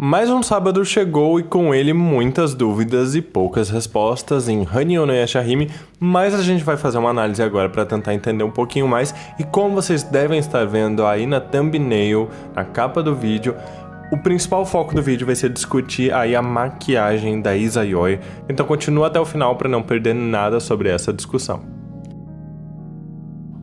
Mais um sábado chegou e com ele muitas dúvidas e poucas respostas em Hanyou no Yashahime, mas a gente vai fazer uma análise agora para tentar entender um pouquinho mais e como vocês devem estar vendo aí na thumbnail, na capa do vídeo, o principal foco do vídeo vai ser discutir aí a maquiagem da Izayoi, então continua até o final para não perder nada sobre essa discussão.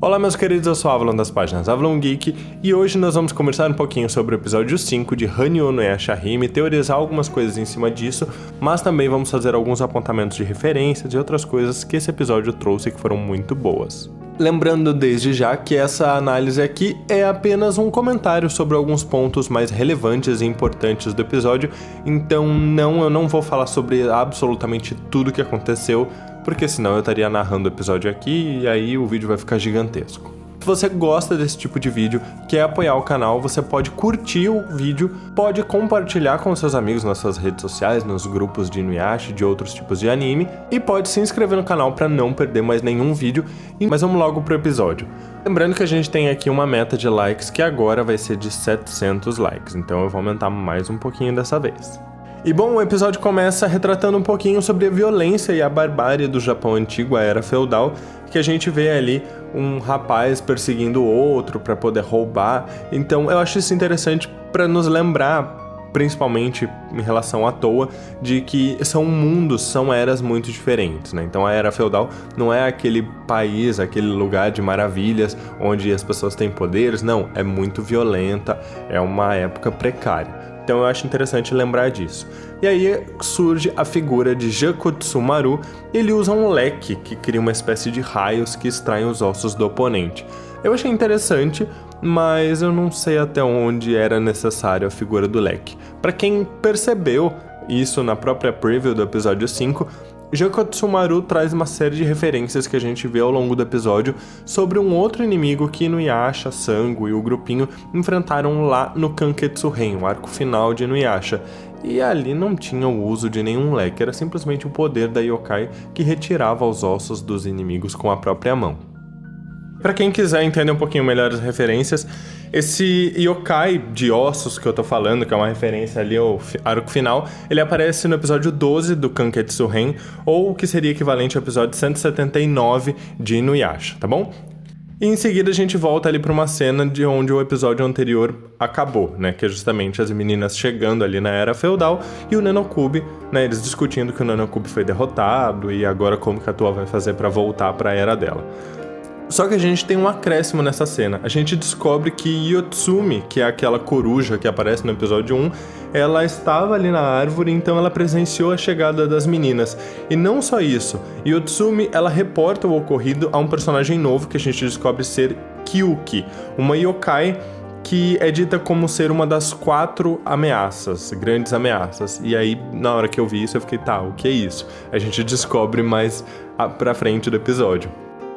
Olá meus queridos, eu sou Avalon das páginas Avalon Geek e hoje nós vamos conversar um pouquinho sobre o episódio 5 de Hanyou no Yashahime, teorizar algumas coisas em cima disso, mas também vamos fazer alguns apontamentos de referências e outras coisas que esse episódio trouxe que foram muito boas. Lembrando desde já que essa análise aqui é apenas um comentário sobre alguns pontos mais relevantes e importantes do episódio, então eu não vou falar sobre absolutamente tudo que aconteceu, porque senão eu estaria narrando o episódio aqui e aí o vídeo vai ficar gigantesco. Se você gosta desse tipo de vídeo, quer apoiar o canal, você pode curtir o vídeo, pode compartilhar com seus amigos nas suas redes sociais, nos grupos de Inuyasha, de outros tipos de anime, e pode se inscrever no canal para não perder mais nenhum vídeo. Mas vamos logo pro episódio. Lembrando que a gente tem aqui uma meta de likes que agora vai ser de 700 likes, então eu vou aumentar mais um pouquinho dessa vez. E bom, o episódio começa retratando um pouquinho sobre a violência e a barbárie do Japão antigo, a era feudal, que a gente vê ali um rapaz perseguindo o outro para poder roubar. Então eu acho isso interessante para nos lembrar, principalmente em relação à Toa, de que são mundos, são eras muito diferentes, né? Então a era feudal não é aquele país, aquele lugar de maravilhas onde as pessoas têm poderes, não, é muito violenta, é uma época precária. Então eu acho interessante lembrar disso. E aí surge a figura de Jakotsumaru. Ele usa um leque que cria uma espécie de raios que extraem os ossos do oponente. Eu achei interessante, mas eu não sei até onde era necessário a figura do leque. Para quem percebeu isso na própria preview do episódio 5, Jakotsumaru traz uma série de referências que a gente vê ao longo do episódio sobre um outro inimigo que Inuyasha, Sango e o grupinho enfrentaram lá no Kanketsu-ren, o arco final de Inuyasha. E ali não tinha o uso de nenhum leque, era simplesmente o poder da yokai que retirava os ossos dos inimigos com a própria mão. Para quem quiser entender um pouquinho melhor as referências, esse yokai de ossos que eu tô falando, que é uma referência ali ao arco final, ele aparece no episódio 12 do Kanketsu-ren, ou o que seria equivalente ao episódio 179 de Inuyasha, tá bom? E em seguida a gente volta ali para uma cena de onde o episódio anterior acabou, né? Que é justamente as meninas chegando ali na Era Feudal e o Nanokubi, né? Eles discutindo que o Nanokubi foi derrotado e agora como que a Toa vai fazer para voltar para a era dela. Só que a gente tem um acréscimo nessa cena. A gente descobre que Yotsumi, que é aquela coruja que aparece no episódio 1, ela estava ali na árvore, então ela presenciou a chegada das meninas. E não só isso, Yotsumi, ela reporta o ocorrido a um personagem novo que a gente descobre ser Kyuki, uma yokai que é dita como ser uma das 4 ameaças, grandes ameaças. E aí, na hora que eu vi isso, eu fiquei, tá, o que é isso? A gente descobre mais pra frente do episódio.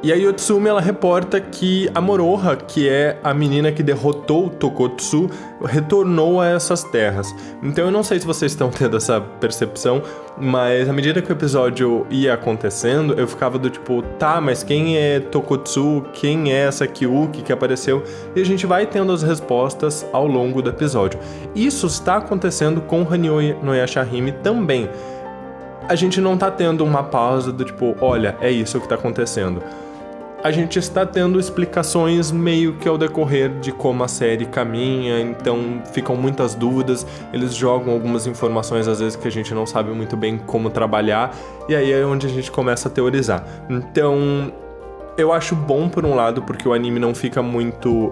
E a Yotsumi, ela reporta que a Moroha, que é a menina que derrotou o Tokotsu, retornou a essas terras. Então eu não sei se vocês estão tendo essa percepção, mas à medida que o episódio ia acontecendo, eu ficava do tipo, tá, mas quem é Tokotsu? Quem é essa Kyuki que apareceu? E a gente vai tendo as respostas ao longo do episódio. Isso está acontecendo com Hanyou no Yashahime também. A gente não tá tendo uma pausa do tipo, olha, é isso que tá acontecendo. A gente está tendo explicações meio que ao decorrer de como a série caminha, então ficam muitas dúvidas, eles jogam algumas informações às vezes que a gente não sabe muito bem como trabalhar, e aí é onde a gente começa a teorizar. Então, eu acho bom por um lado, porque o anime não fica muito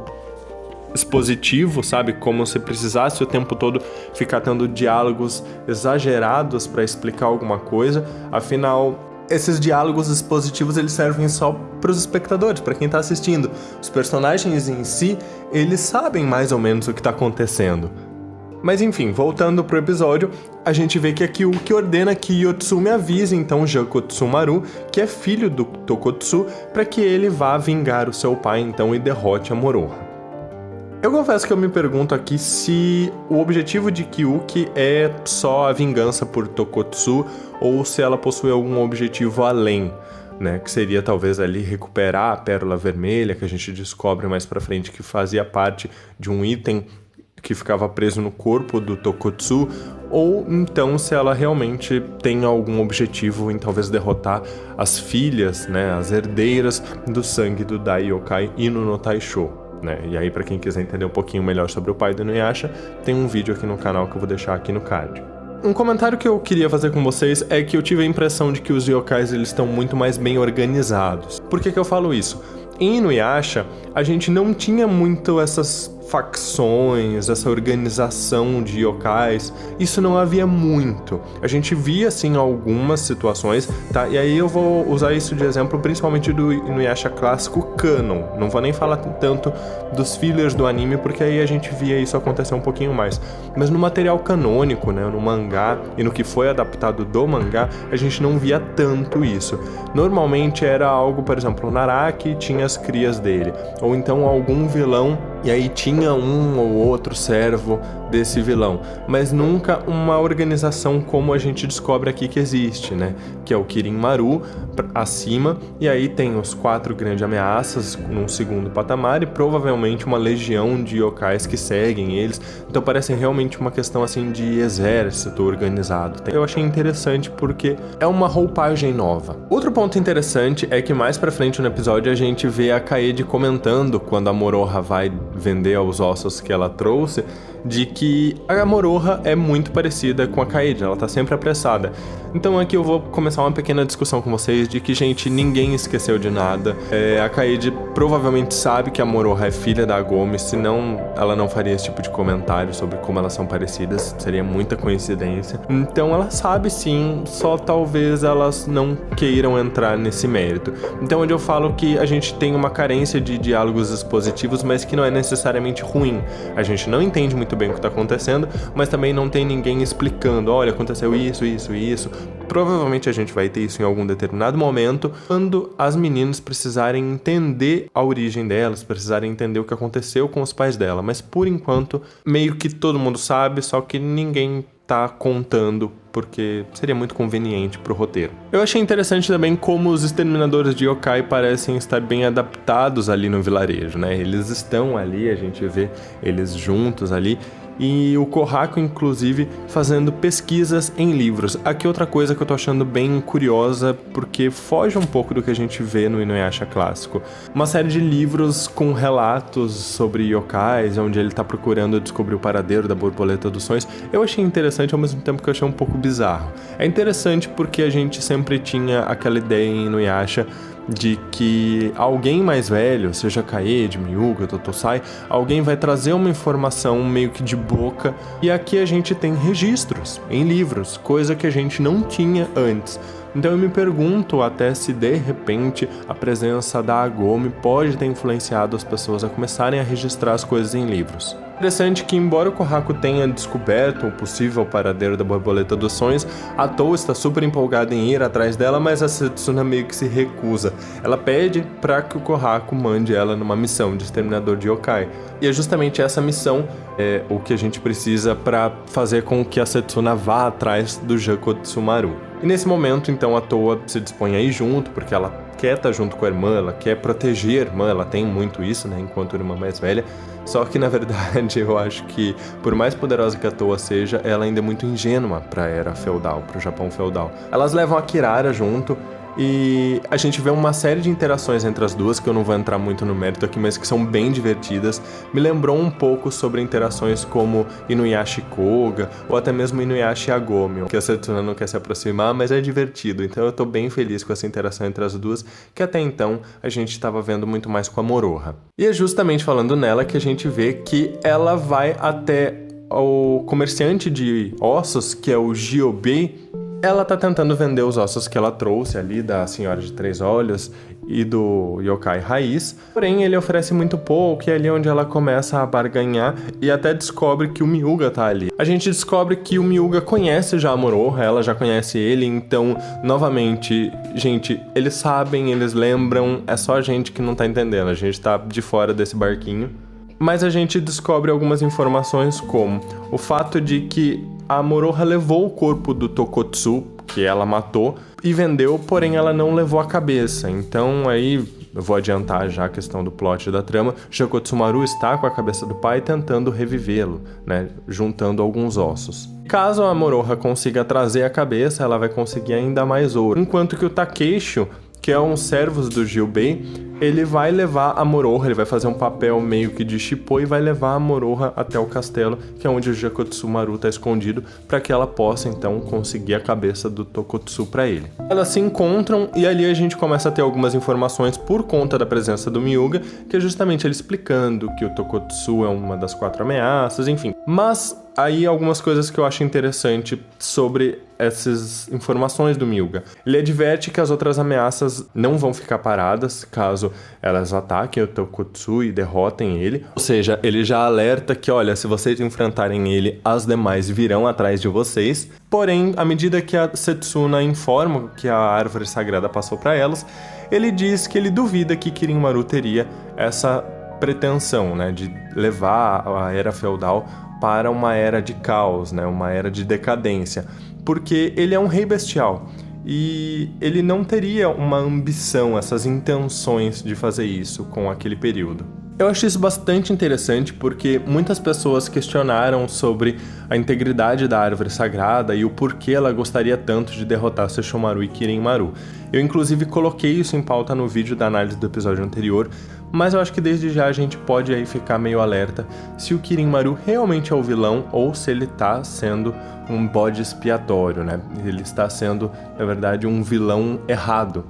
expositivo, sabe? Como se precisasse o tempo todo ficar tendo diálogos exagerados para explicar alguma coisa, afinal esses diálogos expositivos, eles servem só para os espectadores, para quem está assistindo. Os personagens em si, eles sabem mais ou menos o que está acontecendo. Mas enfim, voltando pro episódio, a gente vê que a Kyuki ordena que Yotsumi avise então Jakotsumaru, que é filho do Tokotsu, para que ele vá vingar o seu pai então e derrote a Moroha. Eu confesso que eu me pergunto aqui se o objetivo de Kyuki é só a vingança por Tokotsu ou se ela possui algum objetivo além, né? Que seria talvez ali recuperar a Pérola Vermelha, que a gente descobre mais pra frente que fazia parte de um item que ficava preso no corpo do Tokotsu, ou então se ela realmente tem algum objetivo em talvez derrotar as filhas, né, as herdeiras do sangue do Dai Yokai Inu no Taisho, né? E aí, para quem quiser entender um pouquinho melhor sobre o pai do Inuyasha, tem um vídeo aqui no canal que eu vou deixar aqui no card. Um comentário que eu queria fazer com vocês é que eu tive a impressão de que os yokais eles estão muito mais bem organizados. Por que eu falo isso? Em Inuyasha, a gente não tinha muito essas facções, essa organização de yokais, isso não havia muito. A gente via, assim, algumas situações, tá? E aí eu vou usar isso de exemplo principalmente do Inuyasha clássico canon. Não vou nem falar tanto dos fillers do anime, porque aí a gente via isso acontecer um pouquinho mais. Mas no material canônico, né, no mangá, e no que foi adaptado do mangá, a gente não via tanto isso. Normalmente era algo, por exemplo, o Naraki tinha as crias dele, ou então algum vilão, e aí tinha um ou outro servo desse vilão, mas nunca uma organização como a gente descobre aqui que existe, né? Que é o Kirin Maru acima, e aí tem os 4 grandes ameaças num segundo patamar e provavelmente uma legião de yokais que seguem eles. Então parece realmente uma questão assim de exército organizado. Eu achei interessante porque é uma roupagem nova. Outro ponto interessante é que mais pra frente no episódio a gente vê a Kaede comentando quando a Moroha vai vender os ossos que ela trouxe, de que a Moroha é muito parecida com a Kaede, ela tá sempre apressada. Então aqui eu vou começar uma pequena discussão com vocês de que, gente, ninguém esqueceu de nada. A Kaede provavelmente sabe que a Moroha é filha da Agome, senão ela não faria esse tipo de comentário sobre como elas são parecidas, seria muita coincidência. Então ela sabe sim, só talvez elas não queiram entrar nesse mérito. Então onde eu falo que a gente tem uma carência de diálogos expositivos, mas que não é necessariamente ruim. A gente não entende muito bem o que está acontecendo, mas também não tem ninguém explicando, olha, aconteceu isso, isso e isso. Provavelmente a gente vai ter isso em algum determinado momento, quando as meninas precisarem entender a origem delas, precisarem entender o que aconteceu com os pais dela, mas por enquanto, meio que todo mundo sabe, só que ninguém tá contando, porque seria muito conveniente pro roteiro. Eu achei interessante também como os exterminadores de yokai parecem estar bem adaptados ali no vilarejo, né? Eles estão ali, a gente vê eles juntos ali, e o Kohaku, inclusive, fazendo pesquisas em livros. Aqui outra coisa que eu tô achando bem curiosa, porque foge um pouco do que a gente vê no Inuyasha clássico. Uma série de livros com relatos sobre yokais, onde ele tá procurando descobrir o paradeiro da borboleta dos sonhos. Eu achei interessante, ao mesmo tempo que eu achei um pouco bizarro. É interessante porque a gente sempre tinha aquela ideia em Inuyasha de que alguém mais velho, seja Kaede, Miyuga, Totosai, alguém vai trazer uma informação meio que de boca, e aqui a gente tem registros em livros, coisa que a gente não tinha antes. Então eu me pergunto até se de repente a presença da Agome pode ter influenciado as pessoas a começarem a registrar as coisas em livros. Interessante que, embora o Kohaku tenha descoberto o possível paradeiro da borboleta dos sonhos, a Toa está super empolgada em ir atrás dela, mas a Setsuna meio que se recusa. Ela pede para que o Kohaku mande ela numa missão de exterminador de yokai. E é justamente essa missão o que a gente precisa para fazer com que a Setsuna vá atrás do Jakotsumaru. E nesse momento, então, a Toa se dispõe a ir junto, porque ela quer estar junto com a irmã, ela quer proteger a irmã, ela tem muito isso, né, enquanto irmã mais velha. Só que, na verdade, eu acho que, por mais poderosa que a Toa seja, ela ainda é muito ingênua pra era feudal, pro Japão feudal. Elas levam a Kirara junto, e a gente vê uma série de interações entre as duas, que eu não vou entrar muito no mérito aqui, mas que são bem divertidas. Me lembrou um pouco sobre interações como Inuyasha e Koga, ou até mesmo Inuyasha e Agome, que a Setsuna não quer se aproximar, mas é divertido. Então eu tô bem feliz com essa interação entre as duas, que até então a gente estava vendo muito mais com a Moroha. E é justamente falando nela que a gente vê que ela vai até o comerciante de ossos, que é o Giobei. Ela tá tentando vender os ossos que ela trouxe ali da Senhora de Três Olhos e do Yokai Raiz, porém ele oferece muito pouco, e é ali onde ela começa a barganhar e até descobre que o Miyuga tá ali. A gente descobre que o Miyuga conhece já a Moroha, ela já conhece ele, então, novamente, gente, eles sabem, eles lembram, é só a gente que não tá entendendo, a gente tá de fora desse barquinho. Mas a gente descobre algumas informações como o fato de que a Moroha levou o corpo do Tokotsu, que ela matou, e vendeu, porém ela não levou a cabeça. Então aí eu vou adiantar já a questão do plot da trama, Shokotsumaru está com a cabeça do pai tentando revivê-lo, né, juntando alguns ossos. Caso a Moroha consiga trazer a cabeça, ela vai conseguir ainda mais ouro, enquanto que o Takeisho, que é um servos do Jubei, ele vai levar a Moroha, ele vai fazer um papel meio que de Shippo e vai levar a Moroha até o castelo, que é onde o Shokotsumaru está escondido, para que ela possa então conseguir a cabeça do Tokotsu para ele. Elas se encontram e ali a gente começa a ter algumas informações por conta da presença do Miyuga, que é justamente ele explicando que o Tokotsu é uma das 4 ameaças, enfim. Mas aí algumas coisas que eu acho interessante sobre essas informações do Miyuga. Ele adverte que as outras ameaças não vão ficar paradas caso elas ataquem o Tokotsu e derrotem ele. Ou seja, ele já alerta que, olha, se vocês enfrentarem ele, as demais virão atrás de vocês. Porém, à medida que a Setsuna informa que a árvore sagrada passou para elas, ele diz que ele duvida que Kirinmaru teria essa pretensão, né, de levar a era feudal para uma era de caos, né, uma era de decadência, porque ele é um rei bestial e ele não teria uma ambição, essas intenções de fazer isso com aquele período. Eu acho isso bastante interessante porque muitas pessoas questionaram sobre a integridade da árvore sagrada e o porquê ela gostaria tanto de derrotar Sesshomaru e Kirinmaru. Eu inclusive coloquei isso em pauta no vídeo da análise do episódio anterior, mas eu acho que desde já a gente pode aí ficar meio alerta se o Kirinmaru realmente é o vilão ou se ele está sendo um bode expiatório, né? Ele está sendo, na verdade, um vilão errado.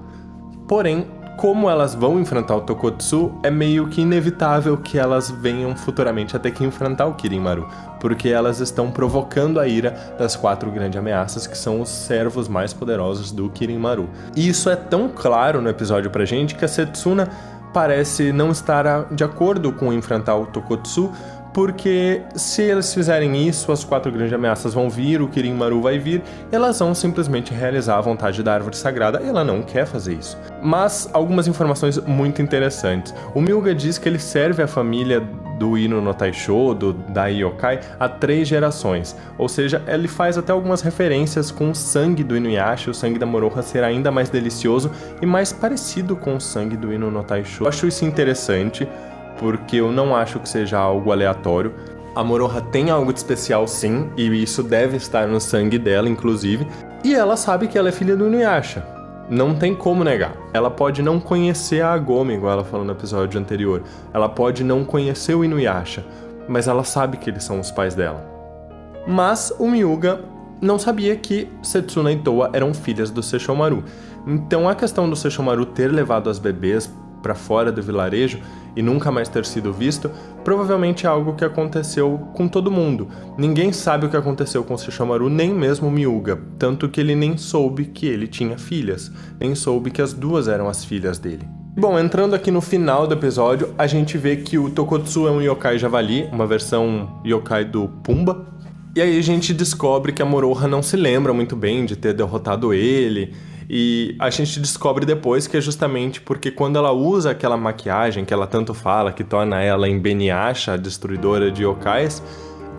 Porém, como elas vão enfrentar o Tokotsu, é meio que inevitável que elas venham futuramente a ter que enfrentar o Kirinmaru, porque elas estão provocando a ira das 4 grandes ameaças, que são os servos mais poderosos do Kirinmaru. E isso é tão claro no episódio pra gente que a Setsuna parece não estar de acordo com enfrentar o Tokotsu, porque se eles fizerem isso, as 4 grandes ameaças vão vir, o Kirinmaru vai vir, e elas vão simplesmente realizar a vontade da árvore sagrada, e ela não quer fazer isso. Mas algumas informações muito interessantes. O Miyuga diz que ele serve a família do Ino no Taisho, do Dai Yokai, há 3 gerações. Ou seja, ele faz até algumas referências com o sangue do Inuyasha, o sangue da Moroha ser ainda mais delicioso e mais parecido com o sangue do Ino no Taisho. Eu acho isso interessante, porque eu não acho que seja algo aleatório. A Moroha tem algo de especial sim, e isso deve estar no sangue dela, inclusive. E ela sabe que ela é filha do Inuyasha. Não tem como negar. Ela pode não conhecer a Agome, igual ela falou no episódio anterior. Ela pode não conhecer o Inuyasha, mas ela sabe que eles são os pais dela. Mas o Miyuga não sabia que Setsuna e Towa eram filhas do Sesshomaru. Então a questão do Sesshomaru ter levado as bebês para fora do vilarejo e nunca mais ter sido visto, provavelmente é algo que aconteceu com todo mundo. Ninguém sabe o que aconteceu com o Sesshomaru, nem mesmo o Miyuga, tanto que ele nem soube que ele tinha filhas, nem soube que as 2 eram as filhas dele. Bom, entrando aqui no final do episódio, a gente vê que o Tokotsu é um yokai javali, uma versão yokai do Pumba, e aí a gente descobre que a Moroha não se lembra muito bem de ter derrotado ele. E a gente descobre depois que é justamente porque quando ela usa aquela maquiagem que ela tanto fala, que torna ela em Beniyasha, a destruidora de yokais,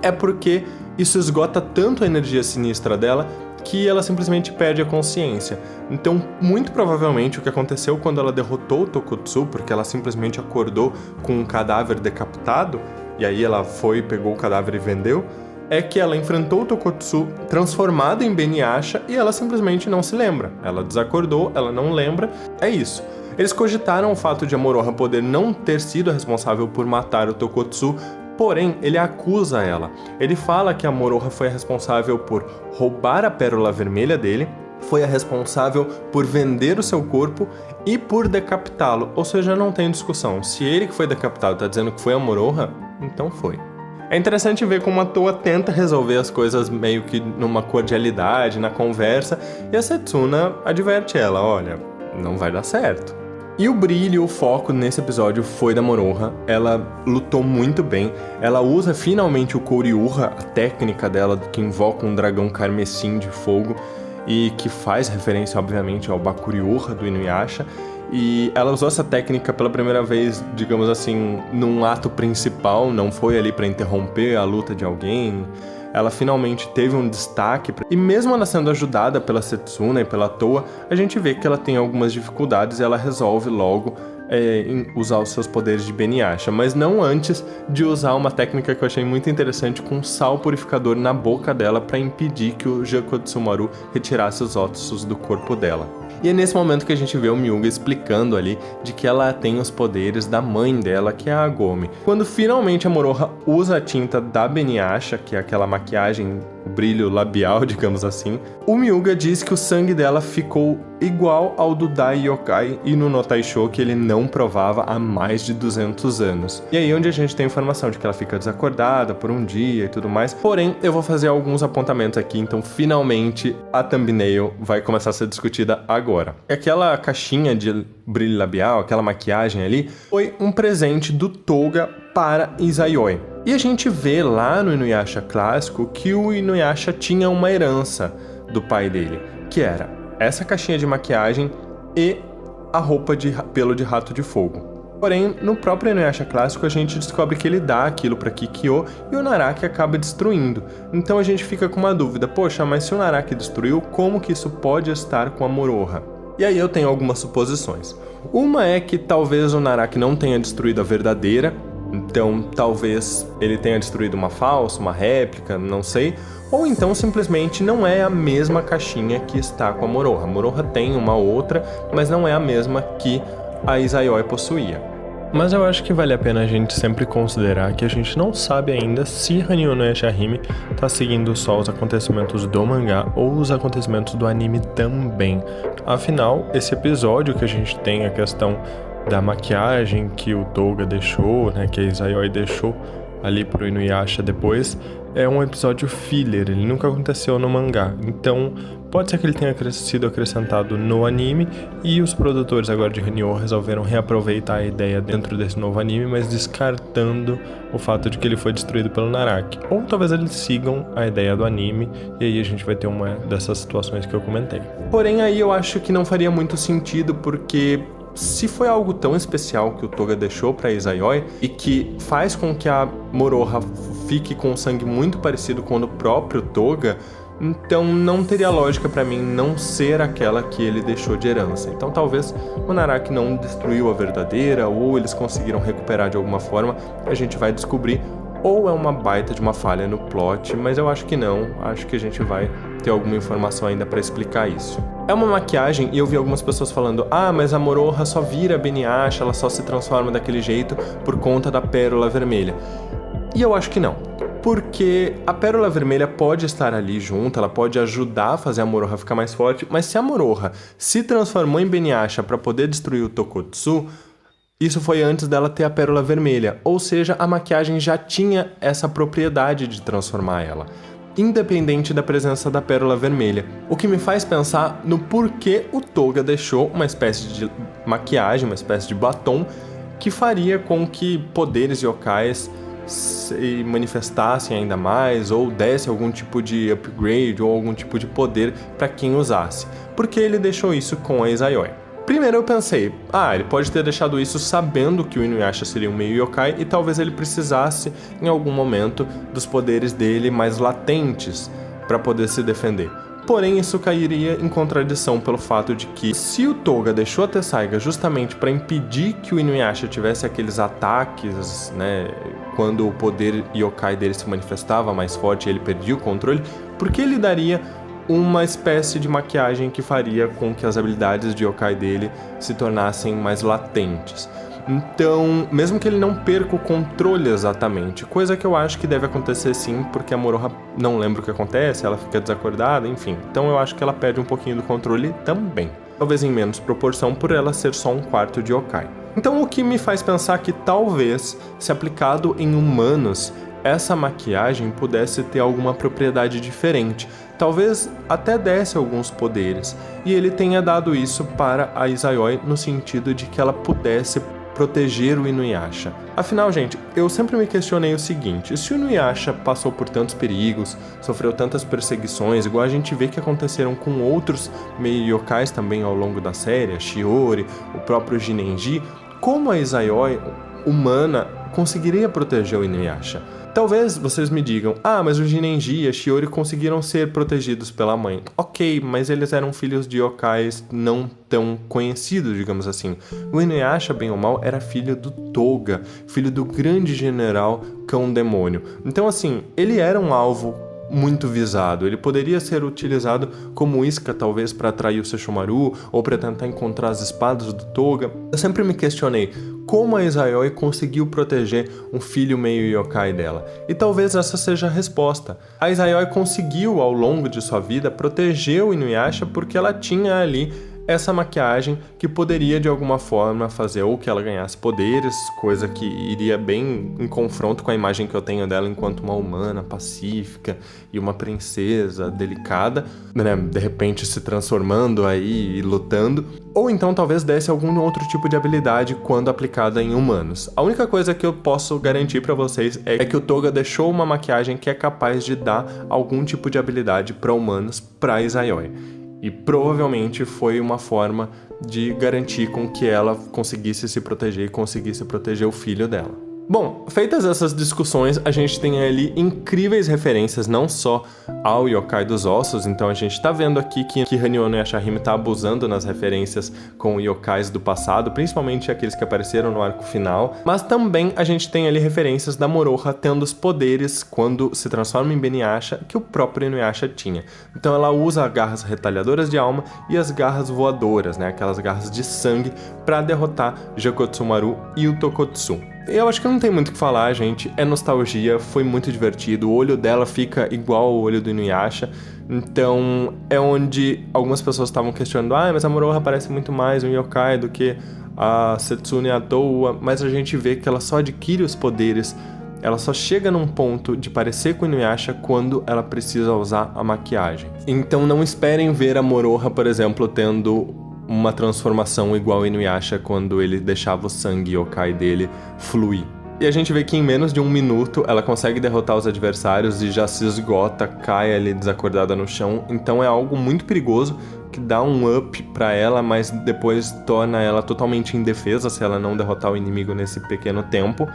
é porque isso esgota tanto a energia sinistra dela que ela simplesmente perde a consciência. Então, muito provavelmente o que aconteceu quando ela derrotou o Tokotsu, porque ela simplesmente acordou com um cadáver decapitado, e aí ela foi, pegou o cadáver e vendeu, é que ela enfrentou o Tokotsu transformado em Beniyasha e ela simplesmente não se lembra. Ela desacordou, ela não lembra, é isso. Eles cogitaram o fato de a Moroha poder não ter sido responsável por matar o Tokotsu, porém ele acusa ela. Ele fala que a Moroha foi a responsável por roubar a pérola vermelha dele, foi a responsável por vender o seu corpo e por decapitá-lo. Ou seja, não tem discussão. Se ele que foi decapitado está dizendo que foi a Moroha, então foi. É interessante ver como a Towa tenta resolver as coisas meio que numa cordialidade, na conversa, e a Setsuna adverte ela, olha, não vai dar certo. E o brilho, o foco nesse episódio foi da Moroha, ela lutou muito bem, ela usa finalmente o Koryuha, a técnica dela que invoca um dragão carmesim de fogo, e que faz referência, obviamente, ao Bakuryuha do Inuyasha, e ela usou essa técnica pela primeira vez, digamos assim, num ato principal, não foi ali para interromper a luta de alguém. Ela finalmente teve um destaque, e mesmo ela sendo ajudada pela Setsuna e pela Towa, a gente vê que ela tem algumas dificuldades e ela resolve logo em usar os seus poderes de Beniasha, mas não antes de usar uma técnica que eu achei muito interessante com um sal purificador na boca dela para impedir que o Jakotsumaru retirasse os ossos do corpo dela. E é nesse momento que a gente vê o Myuga explicando ali de que ela tem os poderes da mãe dela, que é a Agome. Quando finalmente a Moroha usa a tinta da Beniasha, que é aquela maquiagem, o brilho labial, digamos assim, o Myuga diz que o sangue dela ficou igual ao do Dai Yokai e no Taisho, que ele não provava há mais de 200 anos. E aí onde a gente tem a informação de que ela fica desacordada por um dia e tudo mais. Porém, eu vou fazer alguns apontamentos aqui, então finalmente a thumbnail vai começar a ser discutida agora. Aquela caixinha de brilho labial, aquela maquiagem ali, foi um presente do Toga para Izayoi. E a gente vê lá no Inuyasha clássico que o Inuyasha tinha uma herança do pai dele, que era essa caixinha de maquiagem e a roupa de pelo de rato de fogo. Porém, no próprio Inuyasha clássico, a gente descobre que ele dá aquilo para Kikyo e o Naraki acaba destruindo. Então a gente fica com uma dúvida, poxa, mas se o Naraki destruiu, como que isso pode estar com a Moroha? E aí eu tenho algumas suposições. Uma é que talvez o Naraki não tenha destruído a verdadeira, então talvez ele tenha destruído uma falsa, uma réplica, não sei. Ou então simplesmente não é a mesma caixinha que está com a Moroha. A Moroha tem uma outra, mas não é a mesma que a Izayoi possuía. Mas eu acho que vale a pena a gente sempre considerar que a gente não sabe ainda se Hanyou no Yashahime está seguindo só os acontecimentos do mangá ou os acontecimentos do anime também. Afinal, esse episódio que a gente tem, a questão da maquiagem que o Toga deixou, né, que a Izayoi deixou ali pro Inuyasha depois, é um episódio filler, ele nunca aconteceu no mangá. Então, pode ser que ele tenha sido acrescentado no anime e os produtores agora de Hanyou resolveram reaproveitar a ideia dentro desse novo anime, mas descartando o fato de que ele foi destruído pelo Naraki. Ou talvez eles sigam a ideia do anime e aí a gente vai ter uma dessas situações que eu comentei. Porém, aí eu acho que não faria muito sentido, porque se foi algo tão especial que o Toga deixou para Izayoi e que faz com que a Moroha fique com um sangue muito parecido com o do próprio Toga, então não teria lógica para mim não ser aquela que ele deixou de herança. Então talvez o Naraki não destruiu a verdadeira, ou eles conseguiram recuperar de alguma forma, a gente vai descobrir. Ou é uma baita de uma falha no plot, mas eu acho que não, acho que a gente vai ter alguma informação ainda para explicar isso. É uma maquiagem e eu vi algumas pessoas falando, mas a Moroha só vira Beniasha, ela só se transforma daquele jeito por conta da pérola vermelha. E eu acho que não, porque a pérola vermelha pode estar ali junto, ela pode ajudar a fazer a Moroha ficar mais forte, mas se a Moroha se transformou em Beniasha para poder destruir o Tokotsu, isso foi antes dela ter a pérola vermelha, ou seja, a maquiagem já tinha essa propriedade de transformar ela, independente da presença da pérola vermelha. O que me faz pensar no porquê o Toga deixou uma espécie de maquiagem, uma espécie de batom, que faria com que poderes yokais se manifestassem ainda mais, ou desse algum tipo de upgrade, ou algum tipo de poder para quem usasse. Porque ele deixou isso com a Izayoi. Primeiro eu pensei, ele pode ter deixado isso sabendo que o Inuyasha seria um meio yokai e talvez ele precisasse, em algum momento, dos poderes dele mais latentes para poder se defender. Porém, isso cairia em contradição pelo fato de que, se o Toga deixou a Tessaiga justamente para impedir que o Inuyasha tivesse aqueles ataques, né, quando o poder yokai dele se manifestava mais forte e ele perdia o controle, por que ele daria uma espécie de maquiagem que faria com que as habilidades de yokai dele se tornassem mais latentes? Então, mesmo que ele não perca o controle exatamente, coisa que eu acho que deve acontecer sim, porque a Moroha não lembra o que acontece, ela fica desacordada, enfim. Então eu acho que ela perde um pouquinho do controle também. Talvez em menos proporção por ela ser só um quarto de yokai. Então o que me faz pensar que talvez, se aplicado em humanos, essa maquiagem pudesse ter alguma propriedade diferente, talvez até desse alguns poderes, e ele tenha dado isso para a Izayoi no sentido de que ela pudesse proteger o Inuyasha. Afinal, gente, eu sempre me questionei o seguinte, se o Inuyasha passou por tantos perigos, sofreu tantas perseguições, igual a gente vê que aconteceram com outros meio yokais também ao longo da série, a Shiori, o próprio Jinenji, como a Izayoi, humana, conseguiria proteger o Inuyasha. Talvez vocês me digam, mas o Jinenji e a Shiori conseguiram ser protegidos pela mãe. Ok, mas eles eram filhos de yokais não tão conhecidos, digamos assim. O Inuyasha, bem ou mal, era filho do Toga, filho do grande general Cão Demônio. Então, assim, ele era um alvo muito visado. Ele poderia ser utilizado como isca, talvez, para atrair o Sesshomaru ou para tentar encontrar as espadas do Toga. Eu sempre me questionei como a Izayoi conseguiu proteger um filho meio yokai dela. E talvez essa seja a resposta. A Izayoi conseguiu, ao longo de sua vida, proteger o Inuyasha porque ela tinha ali essa maquiagem que poderia de alguma forma fazer ou que ela ganhasse poderes, coisa que iria bem em confronto com a imagem que eu tenho dela enquanto uma humana pacífica e uma princesa delicada, né, de repente se transformando aí e lutando, ou então talvez desse algum outro tipo de habilidade quando aplicada em humanos. A única coisa que eu posso garantir pra vocês é que o Toga deixou uma maquiagem que é capaz de dar algum tipo de habilidade para humanos pra Izayoi. E provavelmente foi uma forma de garantir com que ela conseguisse se proteger e conseguisse proteger o filho dela. Bom, feitas essas discussões, a gente tem ali incríveis referências não só ao Yokai dos Ossos, então a gente tá vendo aqui que Hanyo no Yashahime tá abusando nas referências com yokais do passado, principalmente aqueles que apareceram no arco final, mas também a gente tem ali referências da Moroha tendo os poderes quando se transforma em Beniyasha que o próprio Inuyasha tinha. Então ela usa as garras retalhadoras de alma e as garras voadoras, né, aquelas garras de sangue, para derrotar Jakotsumaru e o Tokotsu. Eu acho que não tem muito o que falar, gente. É nostalgia, foi muito divertido. O olho dela fica igual ao olho do Inuyasha. Então, é onde algumas pessoas estavam questionando: mas a Moroha parece muito mais um yokai do que a Setsune à toa. Mas a gente vê que ela só adquire os poderes, ela só chega num ponto de parecer com o Inuyasha quando ela precisa usar a maquiagem. Então, não esperem ver a Moroha, por exemplo, tendo uma transformação igual ao Inuyasha quando ele deixava o sangue yokai dele fluir. E a gente vê que em menos de 1 minuto ela consegue derrotar os adversários e já se esgota, cai ali desacordada no chão. Então é algo muito perigoso que dá um up pra ela, mas depois torna ela totalmente indefesa se ela não derrotar o inimigo nesse pequeno tempo.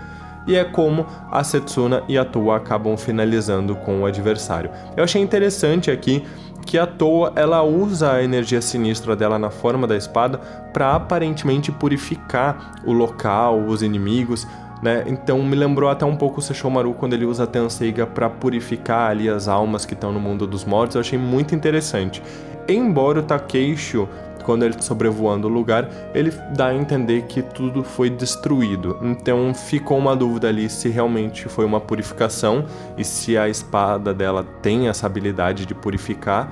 E é como a Setsuna e a Toa acabam finalizando com o adversário. Eu achei interessante aqui que a Toa, ela usa a energia sinistra dela na forma da espada para aparentemente purificar o local, os inimigos, né? Então me lembrou até um pouco o Sesshomaru quando ele usa a Tenseiga para purificar ali as almas que estão no mundo dos mortos. Eu achei muito interessante. Embora o Takeisho, quando ele está sobrevoando o lugar, ele dá a entender que tudo foi destruído. Então ficou uma dúvida ali se realmente foi uma purificação e se a espada dela tem essa habilidade de purificar,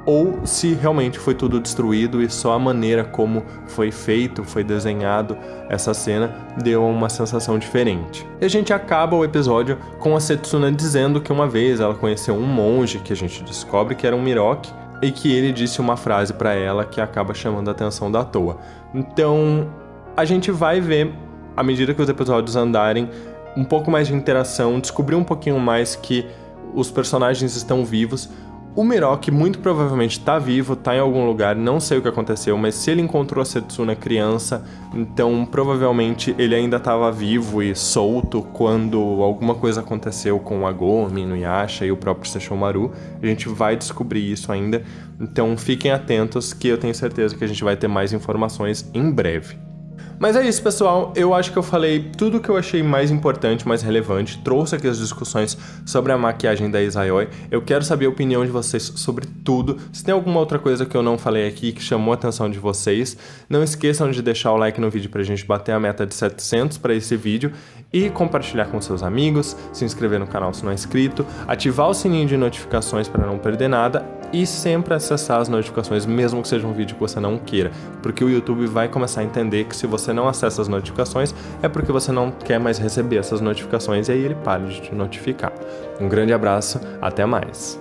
ou se realmente foi tudo destruído e só a maneira como foi feito, foi desenhado essa cena deu uma sensação diferente. E a gente acaba o episódio com a Setsuna dizendo que uma vez ela conheceu um monge, que a gente descobre que era um Miroki, e que ele disse uma frase pra ela que acaba chamando a atenção da Toa. Então, a gente vai ver, à medida que os episódios andarem, um pouco mais de interação, descobrir um pouquinho mais que os personagens estão vivos. O Miroki muito provavelmente tá vivo, tá em algum lugar, não sei o que aconteceu, mas se ele encontrou a Setsuna criança, então provavelmente ele ainda estava vivo e solto quando alguma coisa aconteceu com o Agome, Inuyasha e o próprio Sesshomaru. A gente vai descobrir isso ainda, então fiquem atentos que eu tenho certeza que a gente vai ter mais informações em breve. Mas é isso, pessoal, eu acho que eu falei tudo o que eu achei mais importante, mais relevante, trouxe aqui as discussões sobre a maquiagem da Izayoi. Eu quero saber a opinião de vocês sobre tudo. Se tem alguma outra coisa que eu não falei aqui que chamou a atenção de vocês, não esqueçam de deixar o like no vídeo pra gente bater a meta de 700 para esse vídeo e compartilhar com seus amigos, se inscrever no canal se não é inscrito, ativar o sininho de notificações para não perder nada e sempre acessar as notificações, mesmo que seja um vídeo que você não queira, porque o YouTube vai começar a entender que se você não acessa as notificações é porque você não quer mais receber essas notificações e aí ele para de te notificar. Um grande abraço, até mais!